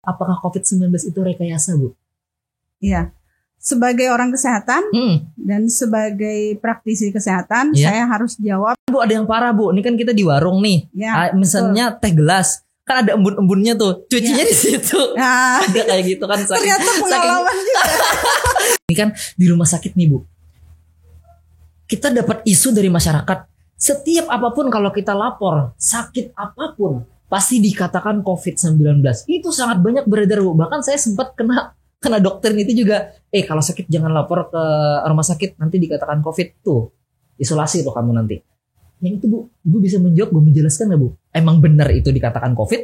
Apakah COVID-19 itu rekayasa, Bu? Iya. Sebagai orang kesehatan dan sebagai praktisi kesehatan, saya harus jawab. Bu, ada yang parah, Bu. Ini kan kita di warung nih. Ya, misalnya teh gelas. Kan ada embun-embunnya tuh. Cucinya di situ. Nah, ada kayak gitu kan. Ternyata pengalaman juga. Ini kan di rumah sakit nih, Bu. Kita dapat isu dari masyarakat. Setiap apapun kalau kita lapor, sakit apapun, pasti dikatakan COVID-19. Itu sangat banyak beredar, Bu. Bahkan saya sempat kena dokter itu juga. Kalau sakit jangan lapor ke rumah sakit, nanti dikatakan COVID tuh. Isolasi tuh kamu nanti. Yang itu, Bu, Ibu bisa menjawab, Bu, menjelaskan nggak, Bu? Emang benar itu dikatakan COVID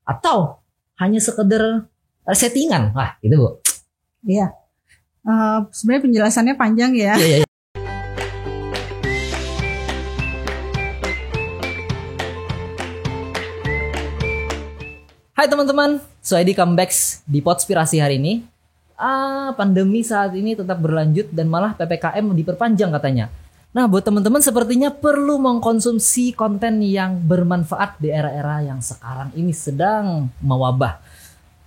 atau hanya sekedar settingan? Wah, gitu, Bu. Iya. Sebenarnya penjelasannya panjang ya. Iya. Hai teman-teman, Suhaidi comebacks di Podspirasi hari ini. Pandemi saat ini tetap berlanjut dan malah PPKM diperpanjang katanya. Nah, buat teman-teman sepertinya perlu mengkonsumsi konten yang bermanfaat di era-era yang sekarang ini sedang mewabah.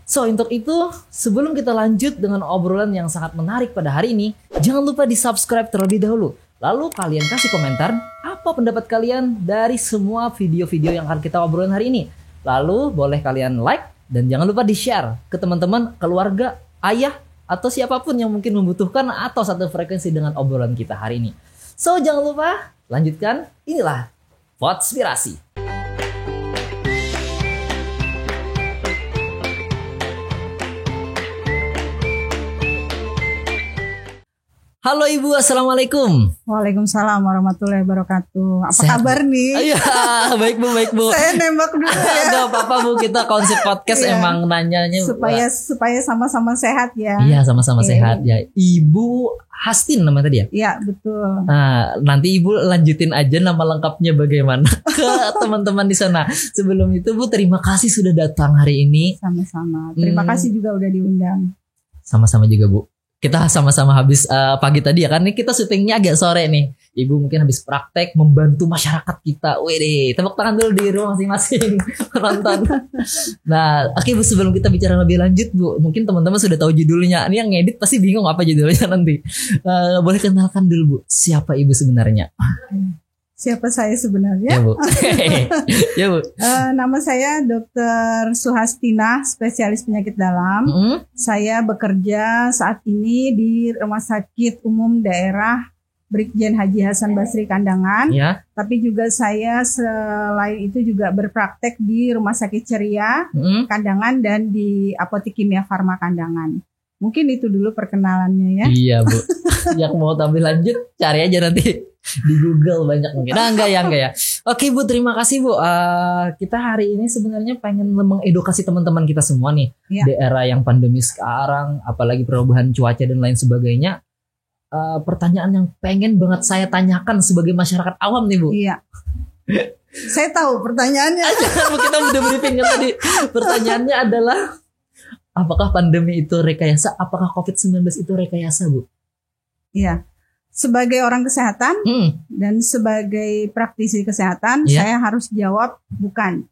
So, untuk itu, sebelum kita lanjut dengan obrolan yang sangat menarik pada hari ini, jangan lupa di-subscribe terlebih dahulu. Lalu kalian kasih komentar apa pendapat kalian dari semua video-video yang akan kita obrolin hari ini. Lalu boleh kalian like dan jangan lupa di-share ke teman-teman, keluarga, ayah, atau siapapun yang mungkin membutuhkan atau satu frekuensi dengan obrolan kita hari ini. So, jangan lupa lanjutkan. Inilah Podspirasi. Halo Ibu, Assalamualaikum. Waalaikumsalam warahmatullahi wabarakatuh. Apa kabar nih? Iya, baik Bu. Saya nembak dulu ya. Gak apa-apa Bu, kita konsep podcast emang nanyanya supaya sama-sama sehat ya. Iya, sama-sama sehat ya. Ibu Hastin namanya tadi ya? Iya, betul. Nah, nanti Ibu lanjutin aja nama lengkapnya bagaimana ke teman-teman di sana. Sebelum itu Bu, terima kasih sudah datang hari ini. Sama-sama. Terima kasih juga udah diundang. Sama-sama juga Bu. Kita sama-sama habis pagi tadi ya kan, nih kita syutingnya agak sore nih. Ibu mungkin habis praktek membantu masyarakat kita. Wih, tepuk tangan dulu di rumah masing-masing penonton. Nah, oke Bu, sebelum kita bicara lebih lanjut Bu, mungkin teman-teman sudah tahu judulnya. Ini yang ngedit pasti bingung apa judulnya nanti. Boleh kenalkan dulu Bu, siapa Ibu sebenarnya? Siapa saya sebenarnya? Ya Bu. Ya Bu. Nama saya Dr. Suhastina, spesialis penyakit dalam. Saya bekerja saat ini di Rumah Sakit Umum Daerah Brigjen Haji Hasan Basri Kandangan. Ya. Tapi juga saya selain itu juga berpraktek di Rumah Sakit Ceria Kandangan dan di Apotik Kimia Farma Kandangan. Mungkin itu dulu perkenalannya ya. Iya Bu. Yang mau tampil lanjut cari aja nanti di Google banyak mungkin. Nah, enggak ya. Oke Bu, terima kasih Bu. Kita hari ini sebenarnya pengen mengedukasi teman-teman kita semua nih di era yang pandemi sekarang, apalagi perubahan cuaca dan lain sebagainya. Pertanyaan yang pengen banget saya tanyakan sebagai masyarakat awam nih Bu. Iya. Saya tahu pertanyaannya. Kita udah briefing kan tadi. Pertanyaannya adalah, apakah pandemi itu rekayasa? Apakah COVID-19 itu rekayasa, Bu? Iya. Sebagai orang kesehatan dan sebagai praktisi kesehatan, saya harus jawab bukan.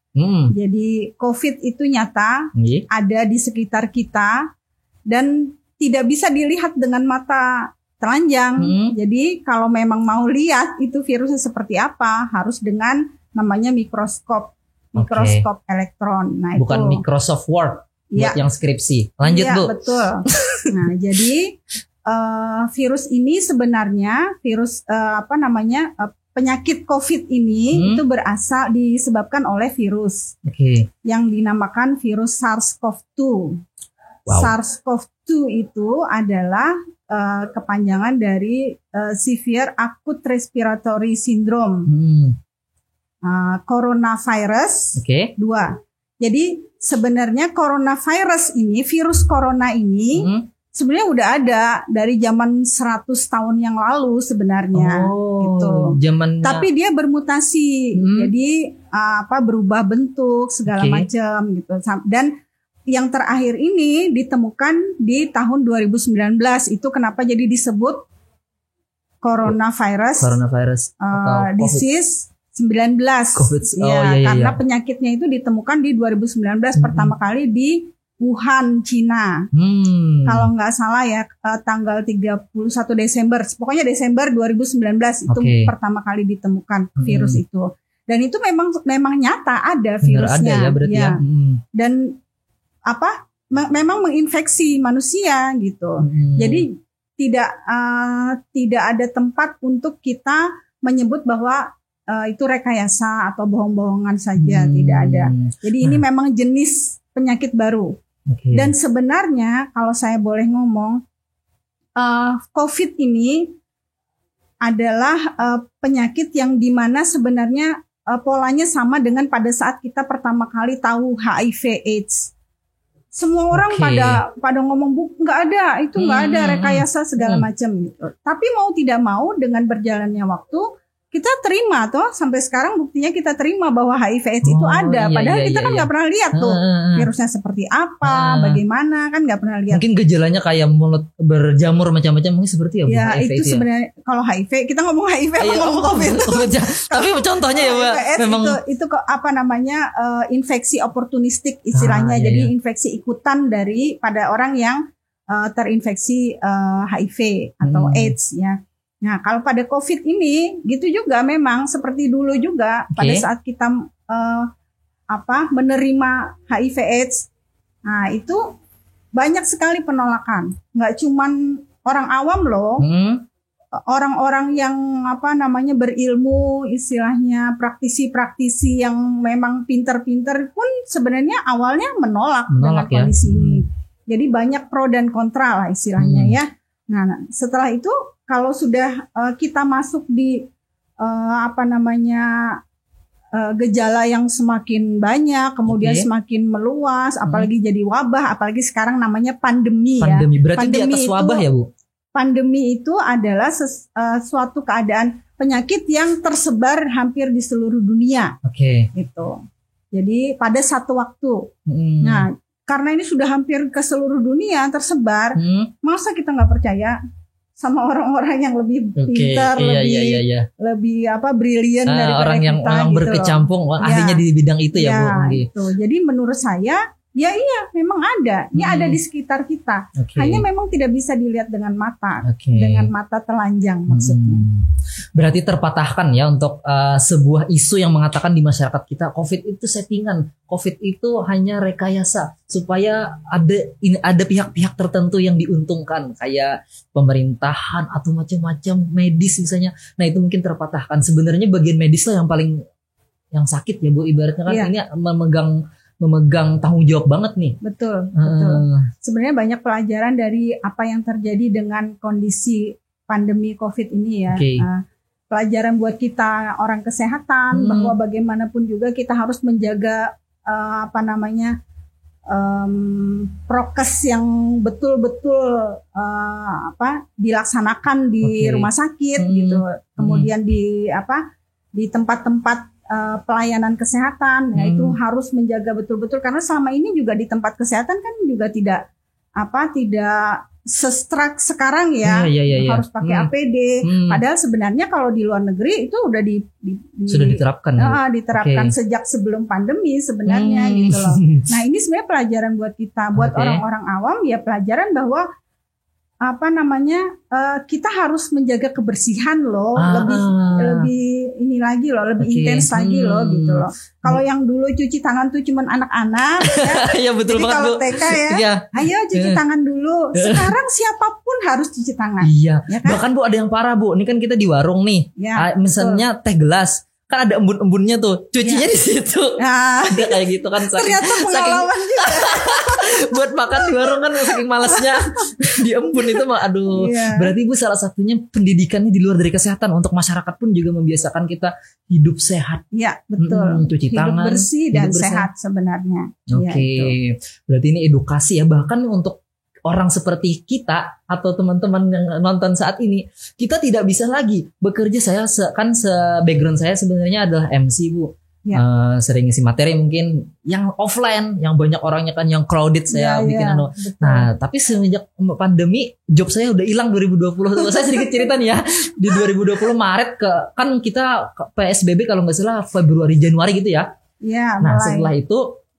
Jadi COVID itu nyata, ada di sekitar kita dan tidak bisa dilihat dengan mata telanjang. Jadi kalau memang mau lihat itu virusnya seperti apa, harus dengan namanya mikroskop elektron. Nah, bukan itu Microsoft Word buat yang skripsi. Lanjut Bu. Iya, betul. Nah, jadi virus ini sebenarnya penyakit COVID ini itu disebabkan oleh virus yang dinamakan virus SARS-CoV-2. Wow. SARS-CoV-2 itu adalah kepanjangan dari Severe Acute Respiratory Syndrome, coronavirus 2. Jadi sebenarnya coronavirus ini, virus corona ini sebenarnya udah ada dari zaman 100 tahun yang lalu sebenarnya gitu. Tapi dia bermutasi. Jadi berubah bentuk segala macam gitu. Dan yang terakhir ini ditemukan di tahun 2019. Itu kenapa jadi disebut coronavirus atau disease 19. COVID. Karena penyakitnya itu ditemukan di 2019 pertama kali di Wuhan, Cina. Kalau nggak salah ya tanggal 31 Desember. Pokoknya Desember 2019 itu pertama kali ditemukan virus itu. Dan itu memang nyata ada virusnya. Ada ya berarti ya. Dan memang menginfeksi manusia gitu. Jadi tidak ada tempat untuk kita menyebut bahwa itu rekayasa atau bohong-bohongan saja, tidak ada. Jadi ini memang jenis penyakit baru. Dan sebenarnya kalau saya boleh ngomong, COVID ini adalah penyakit yang dimana sebenarnya polanya sama dengan pada saat kita pertama kali tahu HIV/AIDS. Semua orang pada ngomong nggak ada, itu nggak ada rekayasa segala macam gitu. Tapi mau tidak mau dengan berjalannya waktu kita terima toh, sampai sekarang buktinya kita terima bahwa HIV/AIDS itu ada. Padahal kita kan nggak pernah lihat tuh virusnya seperti apa, bagaimana, kan nggak pernah lihat. Mungkin gejalanya kayak mulut berjamur macam-macam, mungkin seperti Bu, ya HIV itu sebenarnya ya. Kalau HIV kita ngomong HIV ngomong COVID. Tapi contohnya ya Mbak, memang itu apa namanya infeksi oportunistik istilahnya. Jadi infeksi ikutan pada orang yang terinfeksi HIV atau AIDS ya. Nah, kalau pada COVID ini gitu juga memang seperti dulu juga pada saat kita menerima HIV/AIDS. Nah, itu banyak sekali penolakan. Nggak cuman orang awam loh. Orang-orang yang berilmu, istilahnya praktisi-praktisi yang memang pinter-pinter pun sebenarnya awalnya menolak dengan kondisi ini. Jadi banyak pro dan kontra lah istilahnya ya. Nah, setelah itu kalau sudah kita masuk di gejala yang semakin banyak, kemudian semakin meluas, apalagi jadi wabah, apalagi sekarang namanya pandemi ya. Berarti pandemi di atas wabah ya Bu? Pandemi itu adalah suatu keadaan penyakit yang tersebar hampir di seluruh dunia. Gitu. Jadi pada satu waktu. Nah, karena ini sudah hampir ke seluruh dunia tersebar, masa kita nggak percaya sama orang-orang yang lebih pintar, lebih brilian daripada orang yang kita, memang gitu berkecimpung ahlinya di bidang itu ya Bu. Gitu. Jadi menurut saya iya memang ada, ada di sekitar kita. Hanya memang tidak bisa dilihat dengan mata, dengan mata telanjang maksudnya. Berarti terpatahkan ya untuk sebuah isu yang mengatakan di masyarakat kita COVID itu settingan, COVID itu hanya rekayasa supaya ada pihak-pihak tertentu yang diuntungkan kayak pemerintahan atau macam-macam medis misalnya. Nah itu mungkin terpatahkan. Sebenarnya bagian medis lah yang sakit ya Bu, ibaratnya kan ini memegang tanggung jawab banget nih. Betul. Sebenarnya banyak pelajaran dari apa yang terjadi dengan kondisi pandemi COVID ini ya. Pelajaran buat kita orang kesehatan bahwa bagaimanapun juga kita harus menjaga prokes yang betul-betul dilaksanakan di rumah sakit gitu. Kemudian di tempat-tempat pelayanan kesehatan itu harus menjaga betul-betul, karena selama ini juga di tempat kesehatan kan juga tidak se-strict sekarang ya. Harus pakai APD. Padahal sebenarnya kalau di luar negeri itu udah sudah diterapkan. Diterapkan sejak sebelum pandemi sebenarnya gitu loh. Nah, ini sebenarnya pelajaran buat kita, buat orang-orang awam ya, pelajaran bahwa kita harus menjaga kebersihan loh, lebih ini lagi loh, lebih intens lagi loh gitu loh. Kalau yang dulu cuci tangan tuh cuman anak-anak ya. Betul. Jadi kalau TK ya, ayo cuci tangan dulu. Sekarang siapapun harus cuci tangan. Iya. Ya kan? Bahkan Bu ada yang parah Bu, ini kan kita di warung nih. Misalnya teh gelas, kan ada embun-embunnya tuh, cucinya di situ. Ada kayak gitu kan. Ternyata pengalaman juga. Buat makan di warung kan saking malasnya di embun itu mah aduh. Berarti Bu salah satunya pendidikannya di luar dari kesehatan, untuk masyarakat pun juga membiasakan kita hidup sehat. Iya, betul. Cuci tangan, hidup bersih dan sehat sebenarnya. Berarti ini edukasi ya, bahkan untuk orang seperti kita atau teman-teman yang nonton saat ini, kita tidak bisa lagi bekerja. Background saya sebenarnya adalah MC Bu. Sering ngisi materi mungkin yang offline, yang banyak orangnya kan, yang crowded saya bikin Nah, tapi semenjak pandemi job saya udah hilang 2020. Saya sedikit cerita nih ya. Di 2020 Maret kan kita PSBB kalau nggak salah Februari Januari gitu ya. Nah, mulai. Setelah itu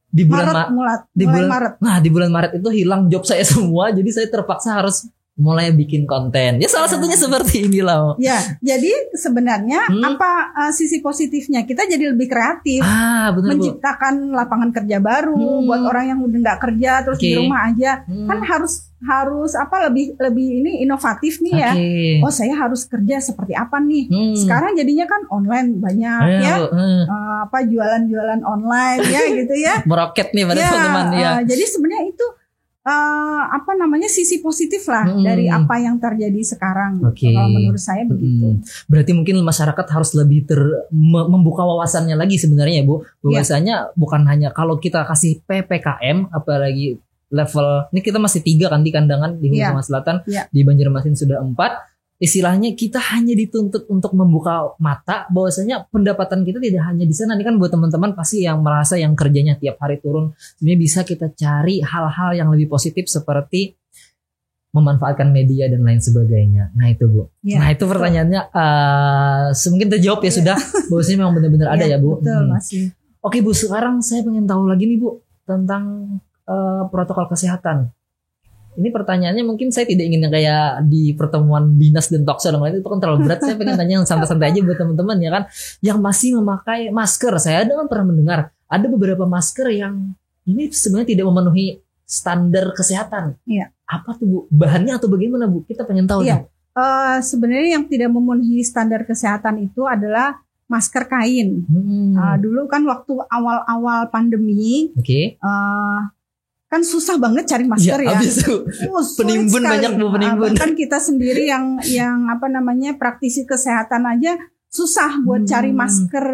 di bulan mulai Maret. Nah, di bulan Maret itu hilang job saya semua, jadi saya terpaksa harus mulai bikin konten. Ya salah satunya seperti inilah. Ya, jadi sebenarnya apa sisi positifnya? Kita jadi lebih kreatif, menciptakan lapangan kerja baru buat orang yang udah nggak kerja terus di rumah aja. Kan harus apa lebih ini inovatif nih ya. Oh, saya harus kerja seperti apa nih? Sekarang jadinya kan online banyak apa jualan-jualan online ya gitu ya. Meroket nih pada teman-teman ya. Jadi sebenarnya itu apa namanya sisi positif lah dari apa yang terjadi sekarang. Kalau menurut saya begitu. Berarti mungkin masyarakat harus lebih membuka wawasannya lagi sebenarnya Bu. Bahwasanya bukan hanya kalau kita kasih PPKM, apalagi level ini kita masih 3 kan di kandangan di Hulu Sungai Selatan, di Banjarmasin sudah 4. Istilahnya kita hanya dituntut untuk membuka mata bahwasanya pendapatan kita tidak hanya di sana. Ini kan buat teman-teman pasti yang merasa yang kerjanya tiap hari turun, sebenarnya bisa kita cari hal-hal yang lebih positif seperti memanfaatkan media dan lain sebagainya. Nah itu Bu. Nah itu pertanyaannya mungkin terjawab ya sudah bahwasanya memang benar-benar ada ya Bu. Betul, masih. Oke Bu, sekarang saya pengen tahu lagi nih Bu tentang protokol kesehatan. Ini pertanyaannya mungkin saya tidak ingin kayak di pertemuan dinas dan talkshow dan lain itu kan terlalu berat. Saya pengen tanya yang santai-santai aja buat teman-teman ya kan, yang masih memakai masker. Saya kan pernah mendengar ada beberapa masker yang ini sebenarnya tidak memenuhi standar kesehatan. Apa tuh Bu? Bahannya atau bagaimana Bu? Kita pengen tahu. Sebenarnya yang tidak memenuhi standar kesehatan itu adalah masker kain. Dulu kan waktu awal-awal pandemi, kan susah banget cari masker ya. Penimbun banyak Bu, penimbun. Kan kita sendiri yang apa namanya praktisi kesehatan aja susah buat cari masker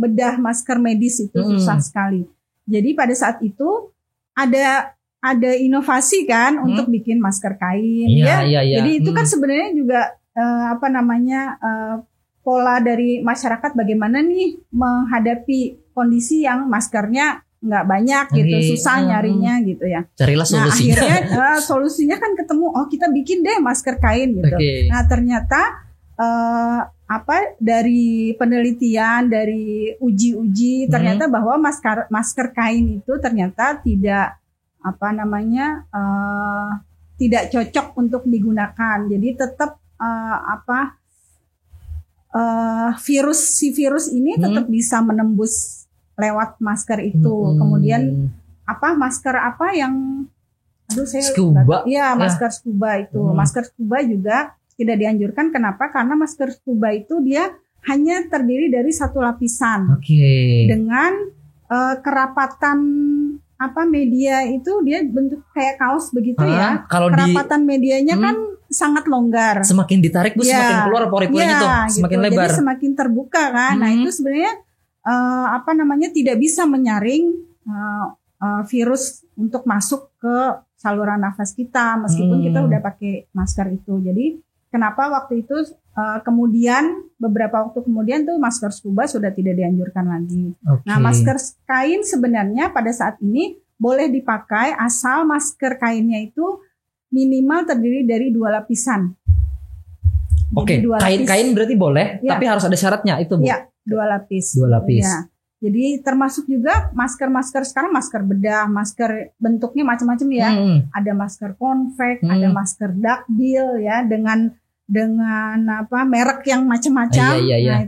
bedah, masker medis itu susah sekali. Jadi pada saat itu ada inovasi kan untuk bikin masker kain Jadi itu kan sebenarnya juga apa namanya pola dari masyarakat bagaimana nih menghadapi kondisi yang maskernya nggak banyak gitu, susah nyarinya gitu ya. Carilah solusinya. Nah akhirnya solusinya kan ketemu, kita bikin deh masker kain gitu. Nah ternyata dari penelitian, dari uji-uji ternyata bahwa masker kain itu ternyata tidak tidak cocok untuk digunakan. Jadi tetap virus ini tetap bisa menembus lewat masker itu. Kemudian masker yang scuba. Masker scuba itu. Masker scuba juga tidak dianjurkan. Kenapa? Karena masker scuba itu dia hanya terdiri dari satu lapisan. Dengan kerapatan media itu dia bentuk kayak kaos begitu ya. Kerapatan medianya kan sangat longgar. Semakin ditarik Bu semakin keluar pori-porinya tuh, semakin lebar. Jadi semakin terbuka kan. Nah itu sebenarnya tidak bisa menyaring virus untuk masuk ke saluran nafas kita meskipun kita udah pakai masker itu. Jadi kenapa waktu itu kemudian beberapa waktu kemudian tuh masker scuba sudah tidak dianjurkan lagi. Nah masker kain sebenarnya pada saat ini boleh dipakai asal masker kainnya itu minimal terdiri dari 2 lapisan. Kain berarti boleh, tapi harus ada syaratnya itu Bu. 2 lapis. Ya. Jadi termasuk juga masker sekarang masker bedah, masker bentuknya macam-macam ya. Ada masker konvek, ada masker dakbil ya dengan merek yang macam-macam. Nah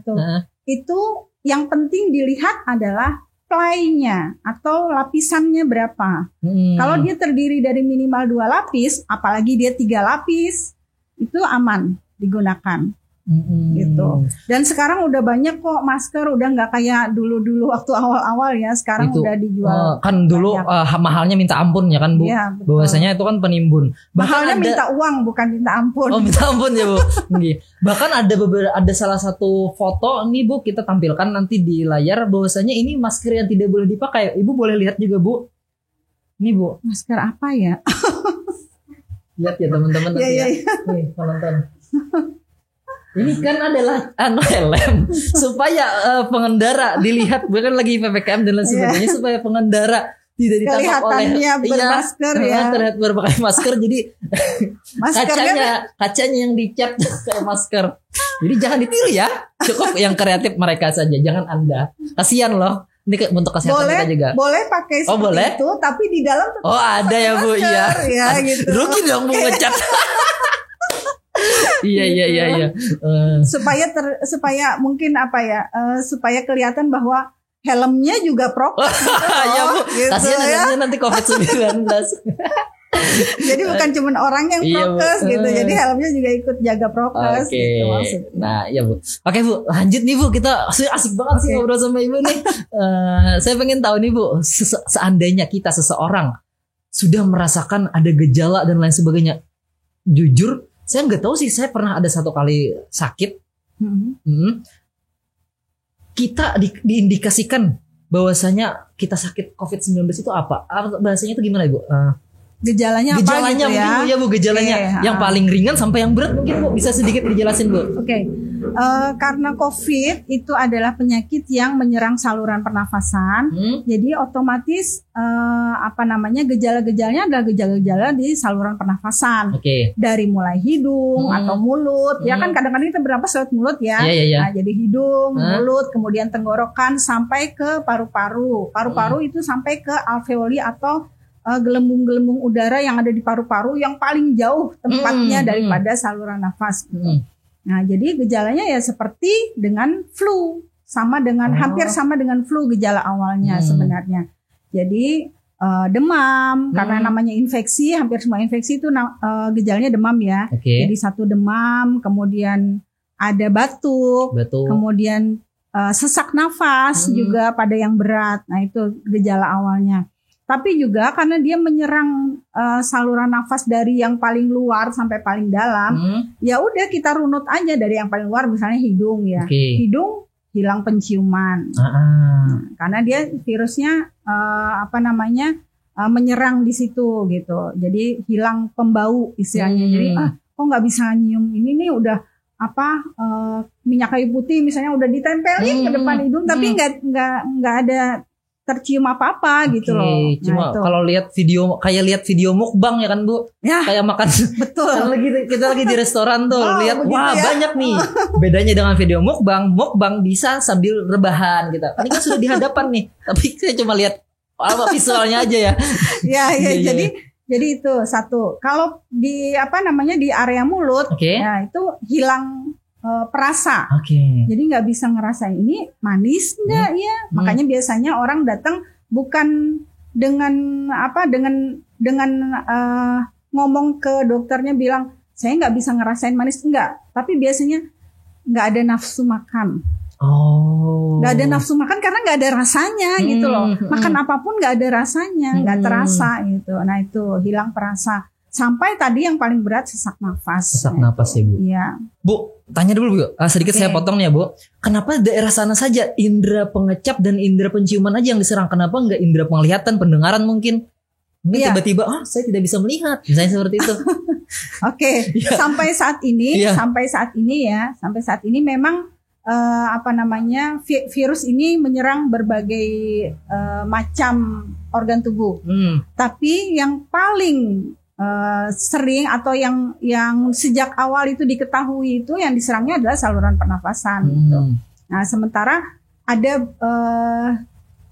itu yang penting dilihat adalah ply-nya atau lapisannya berapa. Kalau dia terdiri dari minimal 2 lapis, apalagi dia 3 lapis, itu aman digunakan. Gitu. Dan sekarang udah banyak kok masker, udah nggak kayak dulu waktu awal-awal ya. Sekarang udah dijual. Kan dulu mahalnya minta ampun ya kan Bu. Bahwasanya itu kan penimbun. Mahalnya minta uang bukan minta ampun. Minta ampun ya Bu. Bahkan ada salah satu foto nih Bu, kita tampilkan nanti di layar bahwasanya ini masker yang tidak boleh dipakai. Ibu boleh lihat juga Bu. Ini Bu. Masker apa ya? Lihat ya teman-teman nanti ya. Nih penonton. Ini kan adalah helm supaya pengendara dilihat, bukan lagi PPKM dan lain sebagainya, supaya pengendara tidak ditangkap oleh bermasker terlihat berpakai masker. Jadi kacanya yang dicat kayak masker. Jadi jangan ditiru ya, cukup yang kreatif mereka saja, jangan Anda. Kasihan loh Ini untuk kesehatan kita juga. Boleh pakai seperti itu, tapi di dalam tetap ada ya Bu, iya. Ya, gitu. Rugi dong Bu ngecat. Iya. Supaya mungkin supaya kelihatan bahwa helmnya juga prokes. Ya Bu, gitu, kasihan nanti COVID-19. Jadi bukan cuma orang yang prokes gitu. Jadi helmnya juga ikut jaga prokes gitu maksudnya. Nah, ya Bu. Oke Bu, lanjut nih Bu. Kita asik banget sih ngobrol sama Ibu nih. Saya pengen tahu nih Bu, seandainya seseorang sudah merasakan ada gejala dan lain sebagainya. Jujur, saya nggak tahu sih, saya pernah ada satu kali sakit. Kita diindikasikan bahwasanya kita sakit COVID-19 itu apa? Bahasanya itu gimana Ibu? Gejalanya apa gitu ya? Mungkin ya Bu, gejalanya yang paling ringan sampai yang berat mungkin Bu, bisa sedikit dijelasin Bu. Oke. Karena COVID itu adalah penyakit yang menyerang saluran pernafasan, jadi otomatis gejala-gejalanya adalah gejala-gejala di saluran pernafasan. Dari mulai hidung atau mulut, ya kan kadang-kadang kita bernapas lewat mulut ya. Nah, jadi hidung, mulut, kemudian tenggorokan sampai ke paru-paru. Paru-paru itu sampai ke alveoli atau gelembung-gelembung udara yang ada di paru-paru yang paling jauh tempatnya daripada saluran nafas. Nah, jadi gejalanya ya seperti dengan flu, hampir sama dengan flu gejala awalnya sebenarnya. Jadi demam, karena namanya infeksi, hampir semua infeksi itu gejalanya demam ya. Jadi satu demam, kemudian ada batuk. Kemudian sesak nafas juga pada yang berat. Nah, itu gejala awalnya. Tapi juga karena dia menyerang saluran nafas dari yang paling luar sampai paling dalam, ya udah kita runut aja dari yang paling luar, misalnya hidung ya. Hidung hilang penciuman, karena dia virusnya menyerang di situ gitu. Jadi hilang pembau istilahnya. Jadi kok nggak bisa nyium ini nih udah minyak kayu putih misalnya udah ditempelin ke depan hidung, tapi nggak ada tercium apa-apa gitu loh. Cuma kalau lihat video mukbang ya kan Bu, kayak makan. Betul. Kita lagi di restoran tuh lihat banyak nih. Bedanya dengan video mukbang bisa sambil rebahan gitu. Ini kan sudah di hadapan nih, tapi saya cuma lihat visualnya aja ya. Jadi itu satu. Kalau di di area mulut, ya itu hilang perasa. Jadi nggak bisa ngerasain ini manis nggak ya. Makanya biasanya orang datang bukan dengan ngomong ke dokternya bilang saya nggak bisa ngerasain manis, enggak. Tapi biasanya nggak ada nafsu makan. Nggak ada nafsu makan karena nggak ada rasanya gitu loh. Makan apapun nggak ada rasanya, nggak terasa gitu. Nah itu hilang perasa. Sampai tadi yang paling berat sesak nafas. Sesak nafas ya Bu. Iya. Bu, tanya dulu Bu. Sedikit saya potong nih ya Bu. Kenapa daerah sana saja indera pengecap dan indera penciuman aja yang diserang? Kenapa nggak indera penglihatan, pendengaran mungkin? Tiba-tiba saya tidak bisa melihat. Misalnya seperti itu. Sampai saat ini memang virus ini menyerang berbagai macam organ tubuh. Tapi yang paling sering atau yang sejak awal itu diketahui itu yang diserangnya adalah saluran pernafasan gitu. Nah, sementara ada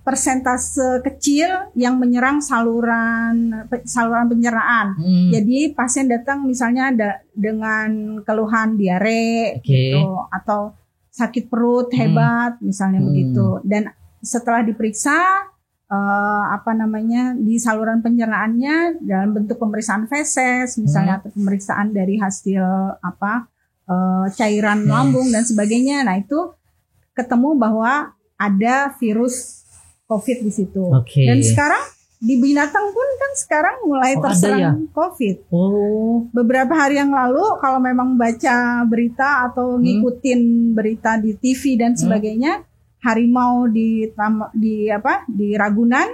persentase kecil yang menyerang saluran pencernaan. Jadi pasien datang misalnya dengan keluhan diare gitu atau sakit perut hebat misalnya begitu. Dan setelah diperiksa di saluran pencernaannya dalam bentuk pemeriksaan feses misalnya atau pemeriksaan dari hasil cairan lambung dan sebagainya. Nah, itu ketemu bahwa ada virus COVID di situ. Dan sekarang di binatang pun kan sekarang mulai terserang COVID. Beberapa hari yang lalu kalau memang baca berita atau ngikutin berita di TV dan sebagainya, harimau di Ragunan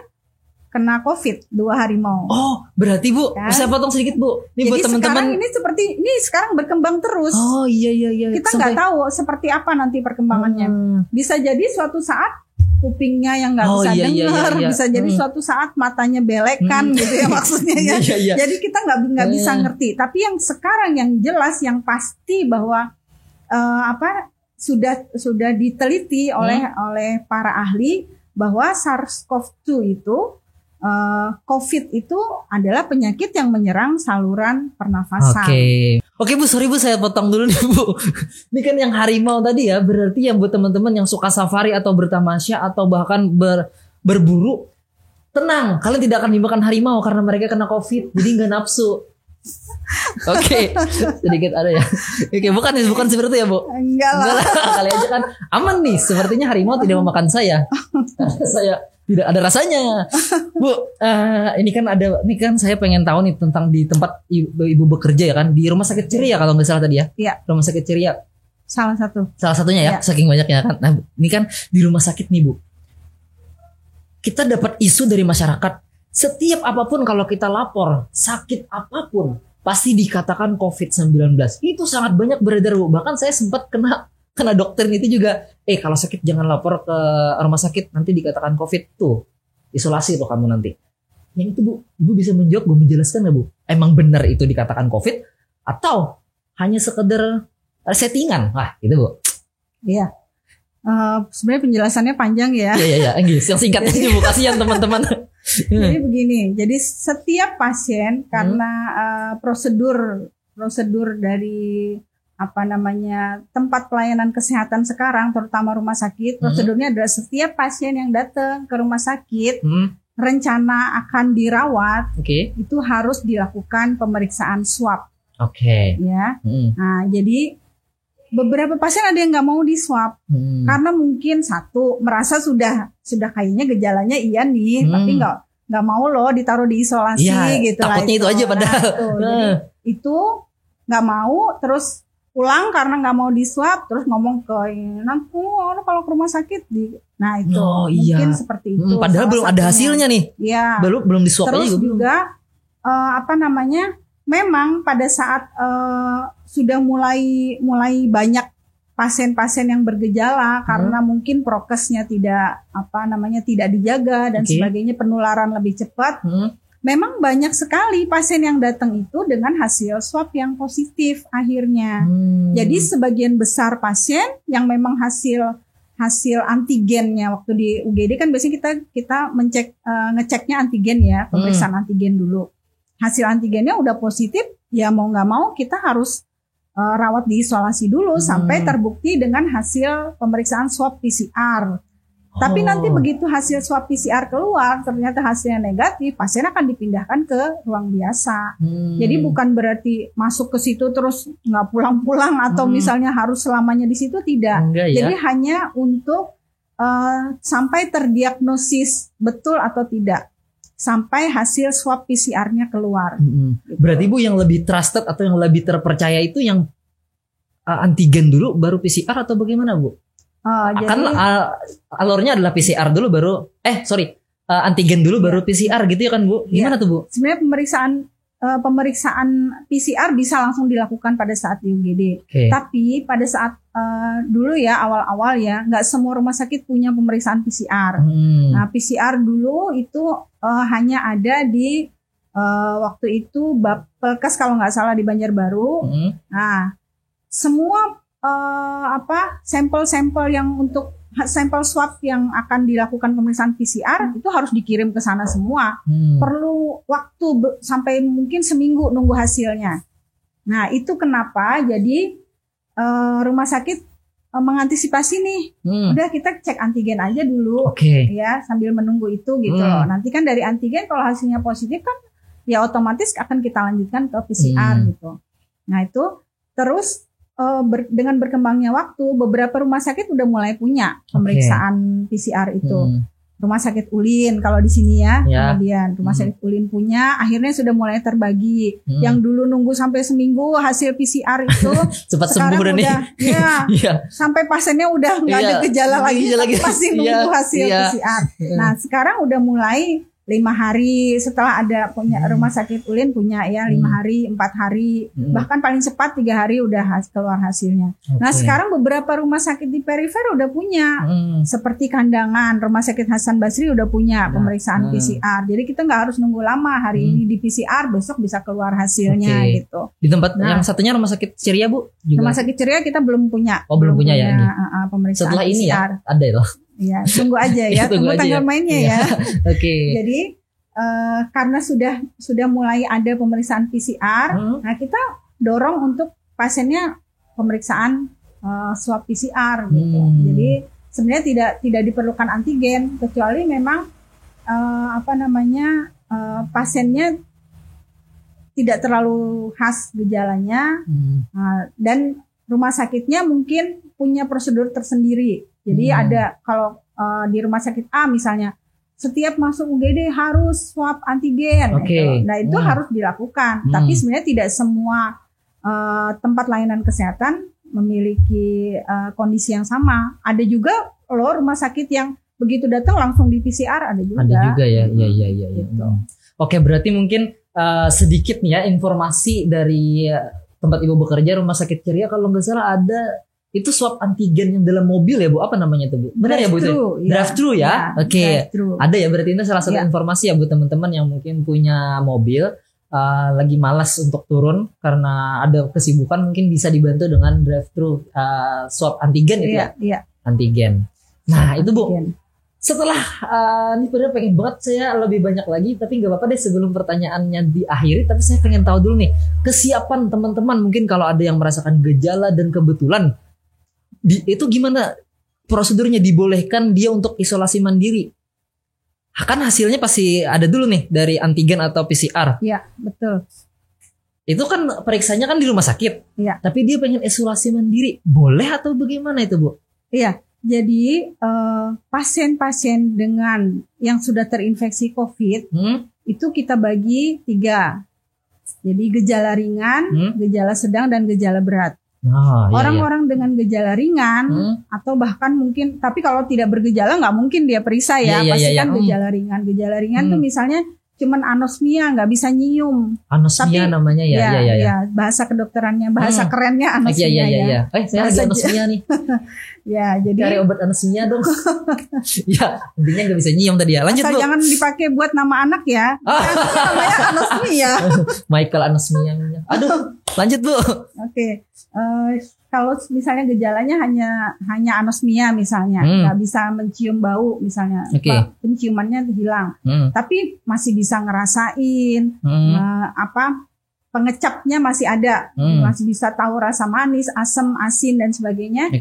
kena COVID 2 harimau. Oh, berarti Bu, saya potong sedikit Bu. Ini buat teman-teman. Ini sekarang berkembang terus. Oh iya. Kita nggak tahu seperti apa nanti perkembangannya. Bisa jadi suatu saat kupingnya yang nggak bisa dengar, bisa jadi suatu saat matanya belekan gitu ya maksudnya ya. Jadi kita nggak bisa ngerti. Tapi yang sekarang yang jelas, yang pasti bahwa sudah diteliti oleh para ahli bahwa SARS-CoV-2 itu COVID itu adalah penyakit yang menyerang saluran pernafasan. Oke Bu, sorry Bu, saya potong dulu nih Bu. Ini kan yang harimau tadi ya, berarti yang buat teman-teman yang suka safari atau bertamasya atau bahkan berburu, tenang, kalian tidak akan dimakan harimau karena mereka kena COVID, jadi nggak nafsu. Oke, sedikit ada ya. Oke, bukan seperti itu ya Bu. Enggak lah. Kali aja kan aman nih. Sepertinya harimau tidak memakan saya. Saya tidak ada rasanya. Bu, ini kan saya pengen tahu nih tentang di tempat ibu bekerja ya kan, di Rumah Sakit Ceria kalau nggak salah tadi ya. Iya. Rumah Sakit Ceria. Salah satunya ya, saking banyaknya kan. Nah, ini kan di rumah sakit nih Bu. Kita dapat isu dari masyarakat. Setiap apapun kalau kita lapor, sakit apapun pasti dikatakan COVID-19. Itu sangat banyak beredar Bu. Bahkan saya sempat kena dokter itu juga, kalau sakit jangan lapor ke rumah sakit, nanti dikatakan COVID tuh, isolasi tuh kamu nanti. Yang itu Bu, Ibu bisa menjawab, Bu, menjelaskan nggak Bu? Emang benar itu dikatakan COVID atau hanya sekedar settingan? Wah, itu Bu. Iya. Sebenarnya penjelasannya panjang ya. Iya. Yang singkatnya aja Bu, kasihan teman-teman. Jadi begini, jadi setiap pasien karena prosedur dari tempat pelayanan kesehatan sekarang, terutama rumah sakit, prosedurnya adalah setiap pasien yang datang ke rumah sakit rencana akan dirawat, itu harus dilakukan pemeriksaan swab. Ya. Nah, jadi beberapa pasien ada yang nggak mau di swab karena mungkin satu merasa sudah kayaknya gejalanya iya nih, tapi nggak mau loh ditaruh di isolasi gitu lah. Takutnya itu aja padahal. Jadi itu nggak mau, terus pulang karena nggak mau di swab, terus ngomong ke nanti kalau ke rumah sakit nah itu mungkin seperti itu. Padahal belum ada hasilnya nih. Iya. Belum di swab terus aja juga memang pada saat sudah mulai banyak pasien-pasien yang bergejala karena mungkin prokesnya tidak dijaga dan sebagainya, penularan lebih cepat. Memang banyak sekali pasien yang datang itu dengan hasil swab yang positif akhirnya. Jadi sebagian besar pasien yang memang hasil antigennya waktu di UGD kan biasanya kita ngeceknya antigen ya, pemeriksaan antigen dulu. Hasil antigennya udah positif, ya mau nggak mau kita harus rawat di isolasi dulu sampai terbukti dengan hasil pemeriksaan swab PCR. Tapi nanti begitu hasil swab PCR keluar, ternyata hasilnya negatif, pasien akan dipindahkan ke ruang biasa. Jadi bukan berarti masuk ke situ terus nggak pulang-pulang atau misalnya harus selamanya di situ, tidak. Enggak, ya. Jadi hanya untuk sampai terdiagnosis betul atau tidak, sampai hasil swab PCR-nya keluar. Gitu. Berarti Bu, yang lebih trusted atau yang lebih terpercaya itu yang antigen dulu baru PCR atau bagaimana Bu? Kan alurnya adalah PCR dulu baru antigen dulu baru PCR gitu ya kan Bu? Gimana tuh Bu? Sebenarnya pemeriksaan PCR bisa langsung dilakukan pada saat di UGD. Tapi pada saat dulu ya awal-awal ya nggak semua rumah sakit punya pemeriksaan PCR. Nah PCR dulu itu hanya ada di waktu itu Bapelkes kalau nggak salah di Banjarbaru. Nah semua sampel-sampel yang untuk sampel swab yang akan dilakukan pemeriksaan PCR itu harus dikirim ke sana semua. Perlu waktu sampai mungkin seminggu nunggu hasilnya. Nah itu kenapa jadi rumah sakit mengantisipasi nih. Udah kita cek antigen aja dulu ya sambil menunggu itu gitu loh. Nanti kan dari antigen kalau hasilnya positif kan ya otomatis akan kita lanjutkan ke PCR gitu. Nah itu terus dengan berkembangnya waktu, beberapa rumah sakit udah mulai punya pemeriksaan PCR itu. Rumah sakit Ulin kalau di sini ya. Kemudian rumah sakit Ulin punya, akhirnya sudah mulai terbagi. Yang dulu nunggu sampai seminggu hasil PCR itu cepat sembuh udah nih. Sampai pasiennya udah nggak ada gejala lagi, tapi masih nunggu hasil PCR. Nah sekarang udah mulai 5 hari setelah ada punya rumah sakit Ulin punya ya 5 hari, 4 hari, bahkan paling cepat 3 hari udah keluar hasilnya. Nah sekarang beberapa rumah sakit di perifer udah punya, seperti Kandangan, rumah sakit Hasan Basri udah punya pemeriksaan PCR. Jadi kita nggak harus nunggu lama, hari ini di PCR, besok bisa keluar hasilnya gitu. Di tempat yang satunya rumah sakit Ceria Bu? Juga. Rumah sakit Ceria kita belum punya. Belum punya ya ini. Pemeriksaan setelah PCR. Ini ya ada loh. Ya, tunggu aja ya, tunggu tanggal mainnya ya. Oke. Jadi karena sudah mulai ada pemeriksaan PCR, nah kita dorong untuk pasiennya pemeriksaan swab PCR gitu. Jadi sebenarnya tidak diperlukan antigen kecuali memang pasiennya tidak terlalu khas gejalanya dan rumah sakitnya mungkin punya prosedur tersendiri. Jadi ada kalau di rumah sakit A misalnya setiap masuk UGD harus swab antigen. Gitu. Nah itu harus dilakukan. Tapi sebenarnya tidak semua tempat layanan kesehatan memiliki kondisi yang sama. Ada juga loh rumah sakit yang begitu datang langsung di PCR ada juga. Ada juga ya. Iya. Gitu. Oke, berarti mungkin sedikit nih ya informasi dari tempat Ibu bekerja Rumah Sakit Ceria, kalau nggak salah ada itu swab antigen yang dalam mobil ya Bu, apa namanya tuh Bu? Benar ya Bu itu? Drive-thru ya? Oke. Ada ya, berarti itu salah satu informasi ya buat teman-teman yang mungkin punya mobil lagi malas untuk turun karena ada kesibukan, mungkin bisa dibantu dengan drive-thru swab antigen itu ya? Iya. Antigen. Nah itu Bu, setelah ini sebenarnya pengen banget saya lebih banyak lagi, tapi nggak apa-apa deh sebelum pertanyaannya diakhiri, tapi saya pengen tahu dulu nih kesiapan teman-teman, mungkin kalau ada yang merasakan gejala dan kebetulan itu gimana prosedurnya, dibolehkan dia untuk isolasi mandiri? Kan hasilnya pasti ada dulu nih dari antigen atau PCR. Iya, betul. Itu kan periksanya kan di rumah sakit. Iya. Tapi dia pengen isolasi mandiri, boleh atau bagaimana itu Bu? Iya. Jadi pasien-pasien dengan yang sudah terinfeksi COVID itu kita bagi 3. Jadi gejala ringan, gejala sedang, dan gejala berat. Orang-orang dengan gejala ringan atau bahkan mungkin, tapi kalau tidak bergejala nggak mungkin dia periksa ya, pasti kan gejala ringan. Gejala ringan tuh misalnya cuman anosmia, nggak bisa nyium. Anosmia tapi, namanya ya. Bahasa kedokterannya, bahasa kerennya anosmia ya. Saya lagi anosmia nih. Ya, jadi cari obat anosmia dong. Ya, intinya nggak bisa nyium tadi ya. Lanjut Bu. Jangan dipakai buat nama anak ya. Namanya anosmia. Michael anosmia. Aduh, lanjut Bu. Oke. Kalau misalnya gejalanya hanya anosmia misalnya, nggak bisa mencium bau misalnya, penciumannya hilang, tapi masih bisa ngerasain pengecapnya masih ada, masih bisa tahu rasa manis, asam, asin dan sebagainya.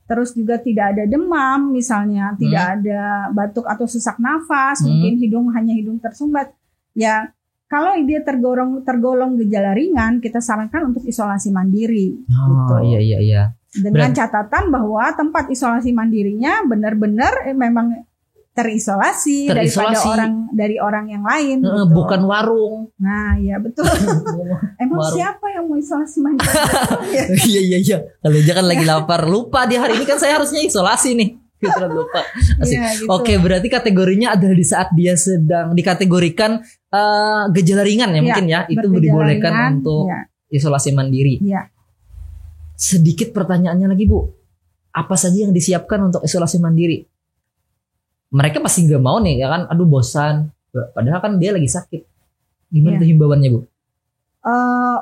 Terus juga tidak ada demam misalnya, tidak ada batuk atau sesak nafas, mungkin hanya hidung tersumbat. Ya, kalau dia tergolong gejala ringan, kita sarankan untuk isolasi mandiri. Gitu. Iya. Dengan catatan bahwa tempat isolasi mandirinya benar-benar memang terisolasi dari orang yang lain. Gitu. Bukan warung. Nah, ya betul. Emang warung. Siapa yang mau isolasi mandiri? Iya. Kalau jangan lagi lapar, lupa di hari ini kan saya harusnya isolasi nih. Lupa. Gitu. Oke, berarti kategorinya adalah di saat dia sedang dikategorikan gejala ringan ya mungkin ya, itu dibolehkan untuk isolasi mandiri. Sedikit pertanyaannya lagi Bu, apa saja yang disiapkan untuk isolasi mandiri? Mereka pasti nggak mau nih ya kan, aduh bosan, padahal kan dia lagi sakit. Gimana tuh himbauannya Bu?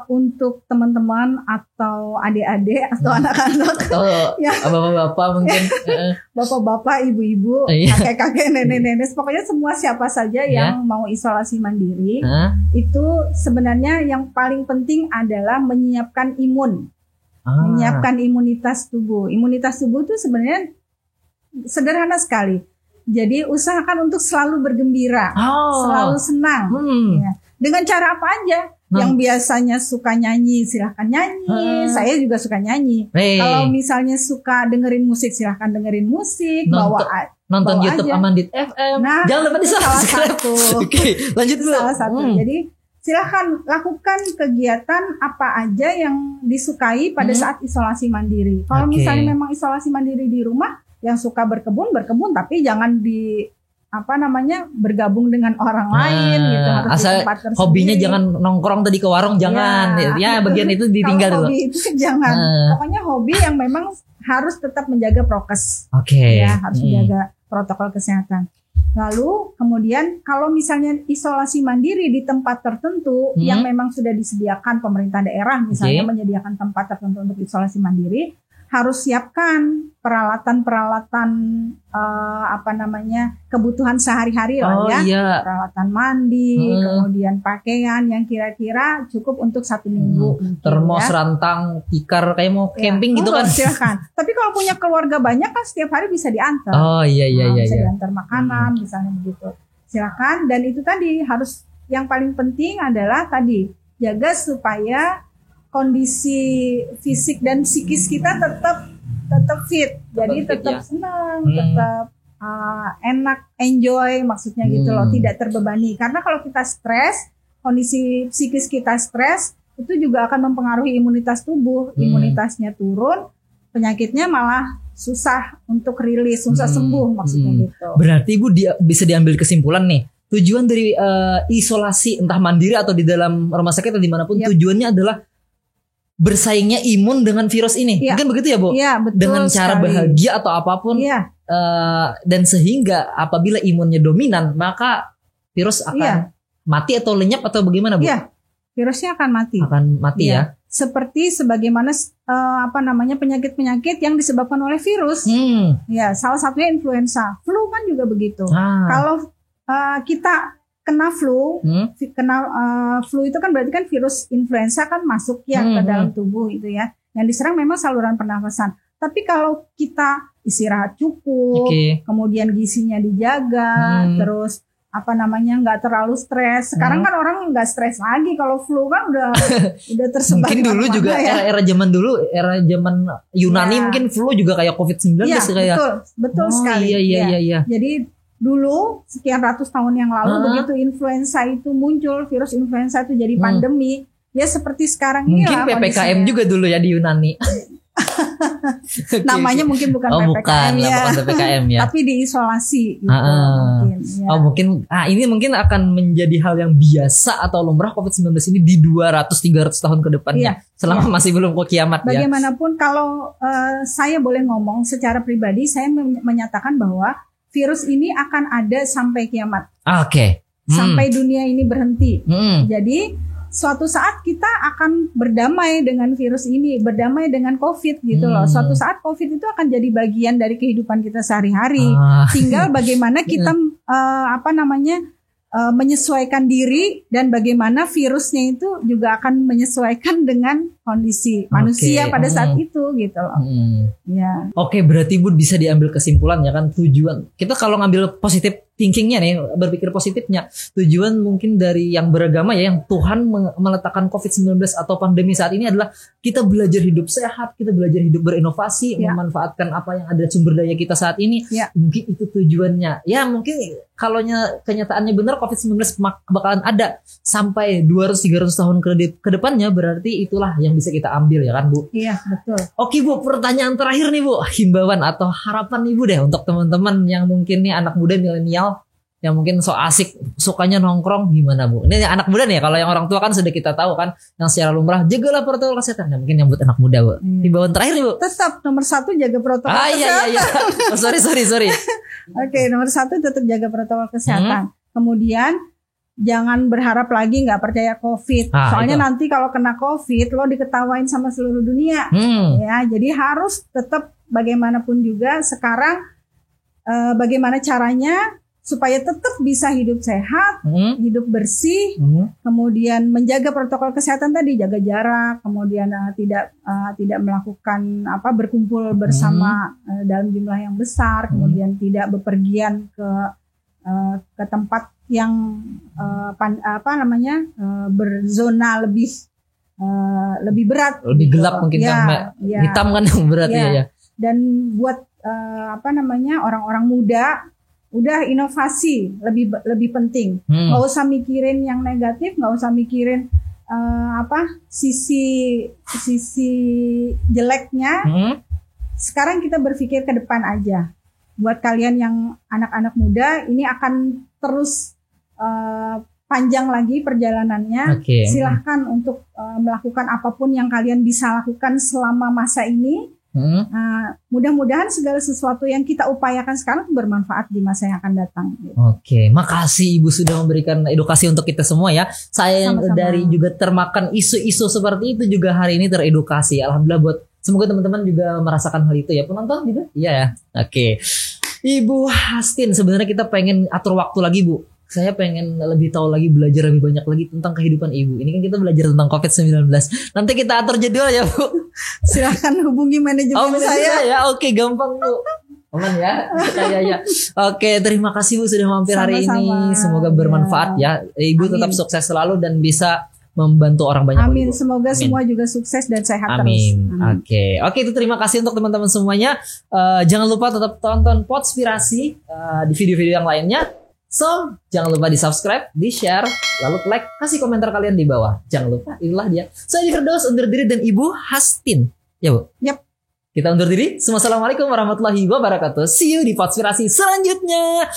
Untuk teman-teman atau adik-adik atau anak-anak atau bapak-bapak mungkin bapak-bapak, ibu-ibu, kakek-kakek, nenek-nenek, pokoknya semua siapa saja yang mau isolasi mandiri, itu sebenarnya yang paling penting adalah menyiapkan menyiapkan imunitas tubuh. Imunitas tubuh itu sebenarnya sederhana sekali. Jadi usahakan untuk selalu bergembira, selalu senang. Ya. Dengan cara apa aja? Yang biasanya suka nyanyi, silahkan nyanyi. Saya juga suka nyanyi. Kalau misalnya suka dengerin musik, silahkan dengerin musik. Nonton YouTube aja. Amandit FM. Nah, jangan lupa salah satu. Oke, lanjut dulu. Salah satu. Jadi silahkan lakukan kegiatan apa aja yang disukai pada saat isolasi mandiri. Kalau misalnya memang isolasi mandiri di rumah, yang suka berkebun, tapi jangan bergabung dengan orang lain gitu, harus asal di tempat tersendiri. Hobinya jangan nongkrong tadi ke warung, jangan bagian itu ditinggal dulu. Hobi itu jangan. Pokoknya hobi yang memang harus tetap menjaga prokes. Harus menjaga protokol kesehatan. Lalu kemudian kalau misalnya isolasi mandiri di tempat tertentu yang memang sudah disediakan pemerintah daerah misalnya menyediakan tempat tertentu untuk isolasi mandiri, harus siapkan peralatan-peralatan kebutuhan sehari-hari lah ya. Iya. Peralatan mandi, kemudian pakaian yang kira-kira cukup untuk 1 minggu. Termos, rantang, tikar kayak mau camping gitu kan. Silakan. Tapi kalau punya keluarga banyak kan setiap hari bisa diantar. Oh iya. Bisa diantar makanan misalnya begitu. Silakan. Dan itu tadi harus yang paling penting adalah tadi jaga supaya kondisi fisik dan psikis kita tetap fit, jadi tetap senang, tetap enak, enjoy, maksudnya gitu loh, tidak terbebani. Karena kalau kita stres, kondisi psikis kita stres, itu juga akan mempengaruhi imunitas tubuh, imunitasnya turun, penyakitnya malah susah untuk rilis, susah sembuh, maksudnya gitu. Berarti Ibu bisa diambil kesimpulan nih, tujuan dari isolasi entah mandiri atau di dalam rumah sakit atau dimanapun, tujuannya adalah bersaingnya imun dengan virus ini. Mungkin begitu ya Bu? Iya, betul. Dengan cara bahagia atau apapun. Dan sehingga apabila imunnya dominan, maka virus akan mati atau lenyap atau bagaimana Bu? Iya, virusnya akan mati. Akan mati ya. Seperti sebagaimana penyakit-penyakit yang disebabkan oleh virus. Ya, salah satunya influenza. Flu kan juga begitu. Kalau kita kena flu, flu itu kan berarti kan virus influenza kan masuk ya ke dalam tubuh itu ya. Yang diserang memang saluran pernafasan. Tapi kalau kita istirahat cukup, kemudian gizinya dijaga, terus nggak terlalu stres. Sekarang kan orang nggak stres lagi kalau flu kan udah tersebar. Mungkin dulu juga ya. era zaman Yunani mungkin flu juga kayak COVID-19 kayak. Betul sekali. Iya. Jadi dulu sekian ratus tahun yang lalu begitu influenza itu muncul, virus influenza itu jadi pandemi, ya seperti sekarang ini mungkin PPKM juga dulu ya di Yunani. Namanya mungkin bukan PPKM bukan PPKM ya. Tapi diisolasi gitu, mungkin ini mungkin akan menjadi hal yang biasa atau lumrah COVID-19 ini di 200-300 tahun ke depannya. Selama masih belum ke kiamat. Bagaimanapun kalau saya boleh ngomong secara pribadi, saya menyatakan bahwa virus ini akan ada sampai kiamat. Sampai dunia ini berhenti. Jadi suatu saat kita akan berdamai dengan virus ini, berdamai dengan COVID gitu loh. Suatu saat COVID itu akan jadi bagian dari kehidupan kita sehari-hari. Tinggal bagaimana kita menyesuaikan diri dan bagaimana virusnya itu juga akan menyesuaikan dengan kondisi manusia pada saat itu gitu loh. Berarti Bu bisa diambil kesimpulan ya kan, tujuan kita kalau ngambil positif thinkingnya nih, berpikir positifnya, tujuan mungkin dari yang beragama ya, yang Tuhan meletakkan COVID-19 atau pandemi saat ini adalah kita belajar hidup sehat, kita belajar hidup berinovasi, memanfaatkan apa yang ada sumber daya kita saat ini. Mungkin itu tujuannya. Ya mungkin kalau kenyataannya benar COVID-19 bakalan ada sampai 200-300 tahun ke depannya, berarti itulah yang bisa kita ambil ya kan Bu? Iya betul. Oke Bu, pertanyaan terakhir nih Bu, himbauan atau harapan nih Bu deh untuk teman-teman yang mungkin nih anak muda milenial yang mungkin so asik sukanya nongkrong, gimana Bu? Ini anak muda nih, kalau yang orang tua kan sudah kita tahu kan, yang secara lumrah jagalah protokol kesehatan. Nah, mungkin yang buat anak muda Bu, himbauan terakhir nih Bu. Tetap nomor 1 jaga protokol kesehatan. Iya. Oh, sorry. Oke, nomor 1 tetap jaga protokol kesehatan. Kemudian jangan berharap lagi nggak percaya COVID. Soalnya nanti kalau kena COVID lo diketawain sama seluruh dunia. Ya, jadi harus tetap bagaimanapun juga sekarang bagaimana caranya supaya tetap bisa hidup sehat, hidup bersih, kemudian menjaga protokol kesehatan tadi, jaga jarak, kemudian tidak melakukan berkumpul bersama dalam jumlah yang besar, kemudian tidak bepergian ke tempat yang berzona lebih berat, lebih gitu. Gelap mungkin hitam kan yang berat ya. Dan buat orang-orang muda, udah inovasi lebih penting. Nggak usah mikirin yang negatif, nggak usah mikirin sisi jeleknya. Sekarang kita berpikir ke depan aja. Buat kalian yang anak-anak muda, ini akan terus panjang lagi perjalanannya. Silahkan untuk melakukan apapun yang kalian bisa lakukan selama masa ini. Mudah-mudahan segala sesuatu yang kita upayakan sekarang bermanfaat di masa yang akan datang. Makasih Ibu sudah memberikan edukasi untuk kita semua ya. Saya yang dari juga termakan isu-isu seperti itu juga hari ini teredukasi. Alhamdulillah buat Semoga teman-teman juga merasakan hal itu ya. Penonton juga? Iya ya. Oke. Ibu Hastin, sebenarnya kita pengen atur waktu lagi, Bu. Saya pengen lebih tahu lagi, belajar lebih banyak lagi tentang kehidupan ibu. Ini kan kita belajar tentang COVID-19. Nanti kita atur jadwal ya, Bu. Silahkan hubungi manajemen saya. Ya, oke, gampang, Bu. Aman ya. Ya. Oke, terima kasih Bu sudah mampir hari ini. Semoga bermanfaat ya. Ibu tetap sukses selalu dan bisa membantu orang banyak. Amin. Semoga semua juga sukses dan sehat terus. Amin. Oke, itu terima kasih untuk teman-teman semuanya. Jangan lupa tetap tonton Podspirasi di video-video yang lainnya. So, jangan lupa di subscribe, di share, lalu like, kasih komentar kalian di bawah. Jangan lupa, inilah dia. Saya Firdaus undur diri dan Ibu Hastin. Ya, Bu? Yap. Kita undur diri. Assalamualaikum warahmatullahi wabarakatuh. See you di Podspirasi selanjutnya.